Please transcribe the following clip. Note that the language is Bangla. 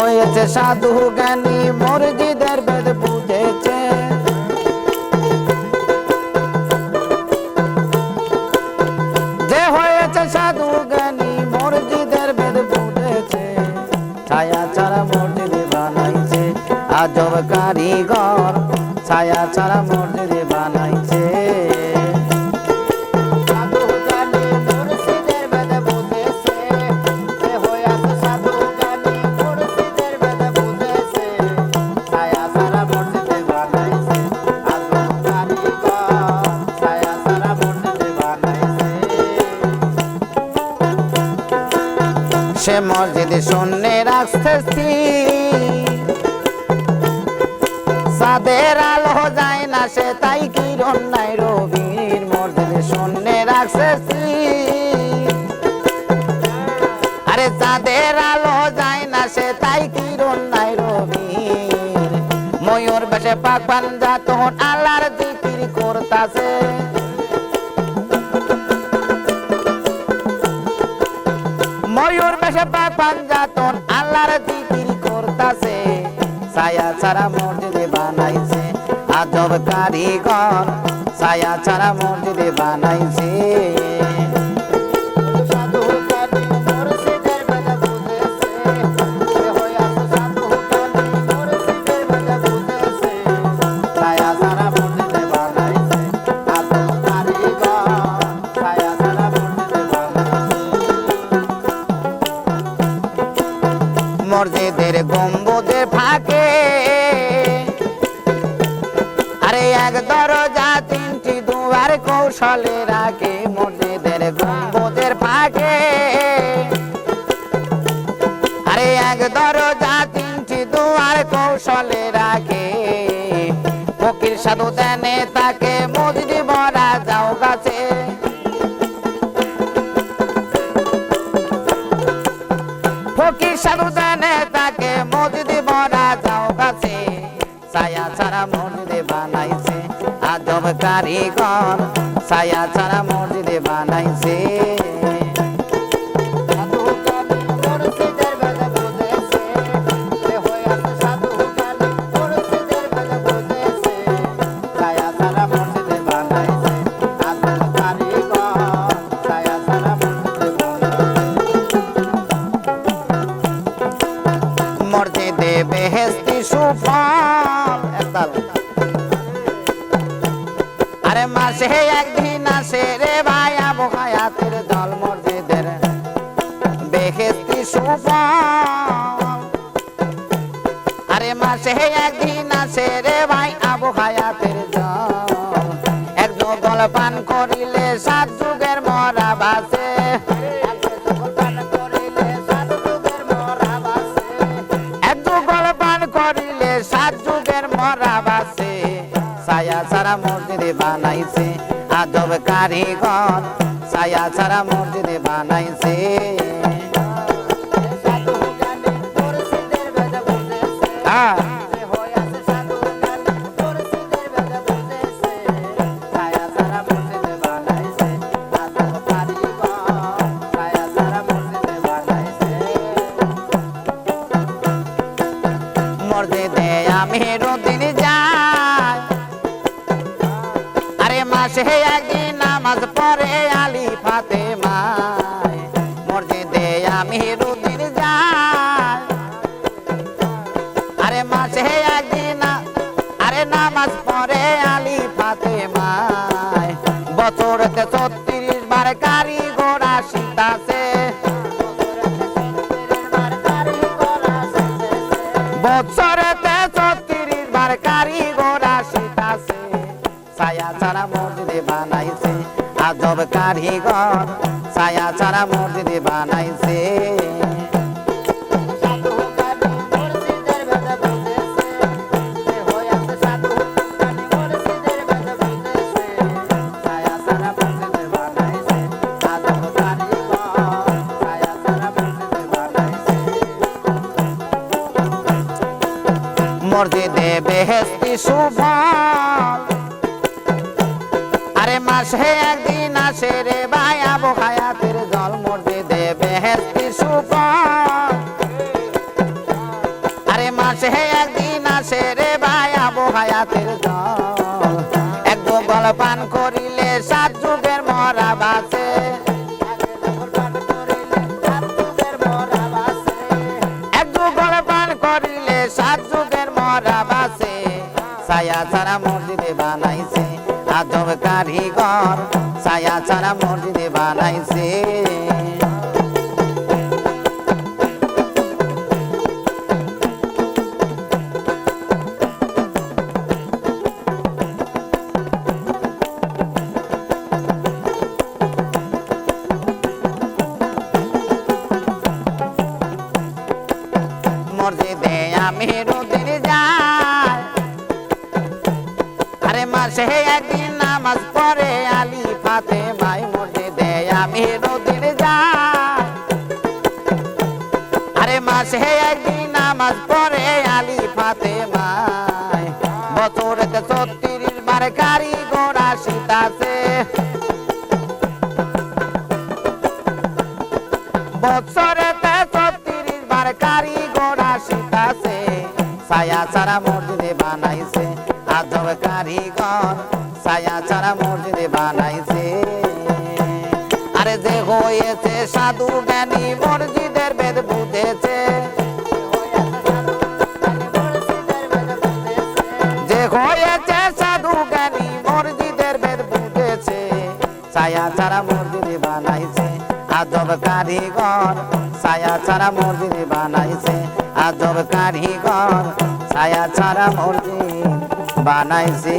হয়েছে সাধু জ্ঞানী মসজিদের বেদ বুঝেছে যে হয়েছে সাধু জ্ঞানী মসজিদের বেদ বুঝেছে ছায়া ছাড়া মসজিদ বানাইছে আজব কারিগর ছায়া ছাড়া মসজিদ বানাইছে সে মসজিদ শূন্য রাখতেছি চাঁদের আলো যায় না সে তাই কিরণ নাই রবির মসজিদ শূন্য রাখতেছি আরে চাঁদের আলো যায় না সে তাই কিরণ নাই রবির ময়ূর বেশে পাক পাঞ্জা তখন আল্লাহর জিকির করতাছে ময়ূর বেশে পাক পাঞ্জা তখন আল্লাহর জিকির করতাছে ছায়া ছাড়া মসজিদ বানাইছে আজব কারিগর ছায়া ছাড়া মসজিদ বানাইছে মসজিদের গম্বুজে ফাঁকে আরে এক দরজা তিনটি দুয়ার কৌশলে রাখে মসজিদের গম্বুজের ফাঁকে আরে এক দরজা তিনটি দুয়ার কৌশলে রাখে ফকির সাধু দেনে তাকে মসজিদ ভরা যাও গাছে ফকির সাধু দেনে তাকে মসজিদ ভরা যাও গাছে ছায়া ছাড়া মসজিদ বানাইছে আজব কারিগর ছায়া ছাড়া মসজিদ বানাইছে মসজিদে বেহেশতি সুফল আরে মাসে একদিন আসে রে ভাই আবু হায়াতের দল মসজিদের বেহেশতি সুফল আরে মাসে একদিন আসে রে ভাই আবু হায়াতের দল এক যুগল পান করিলে 7 যুগের মরা বাসে করিলে 7 যুগের মরা বাসে ছায়া ছাড়া মসজিদ বানাইছে আজব কারিগর ছায়া ছাড়া মসজিদ বানাইছে মসজিদে আমি রোদিন যাই আরে মাসে একদিন নামাজ পড়ে আলী ফাতেমায় মসজিদে আমি রোদিন যাই আরে মাসে একদিন আরে নামাজ পড়ে আলী ফাতেমায় বছরতে 36 বার কারিগর আসিতাছে বছরতে 36 বার কারিগর আসিতাছে ছায়া ছাড়া মসজিদ বানাইছে আজব কারিগর ছায়া ছাড়া মসজিদ বানাইছে মসজিদে বেহেশতি সুফল আরে মাসে একদিন আসে রে ভাই আবু হায়াতের জল মসজিদে বেহেশতি সুফল মাসে একদিন আসে রে ভাই আবু হায়াতের জল এক গোগল পান করিলে 7 যুগের মরা বাঁচে এক গোগল পান করিলে 7 যুগের মরা বাঁচে ছায়া ছাড়া মসজিদে বানাইছে আজব কারিগর ছায়া ছাড়া মসজিদে বানাইছে মসজিদে আমি রোদিন যাই আরে মাসে একদিন নামাজ পড়ে আলী ফাতেমাই মসজিদে আমি রোদিন যাই আরে মাসে একদিন নামাজ পড়ে আলী ফাতেমাই বছরেতে 36 বার কারিগর আসিতাছে বছরেতে 36 বার কারিগর আসিতাছে ছায়া ছাড়া মসজিদে বানাইছে আজব কারিগর ছায়া ছাড়া মসজিদে বানাইছে আরে যে হয়েছে সাধু জ্ঞানী মসজিদের বেদ বুঝেছে যে হয়েছে সাধু জ্ঞানী মসজিদের বেদ বুঝেছে ছায়া ছাড়া মসজিদে বানাইছে আজব কারিগর ছায়া ছাড়া মসজিদে বানাইছে আজব কারিগর ছায়া ছাড়া মসজিদ বানাইছে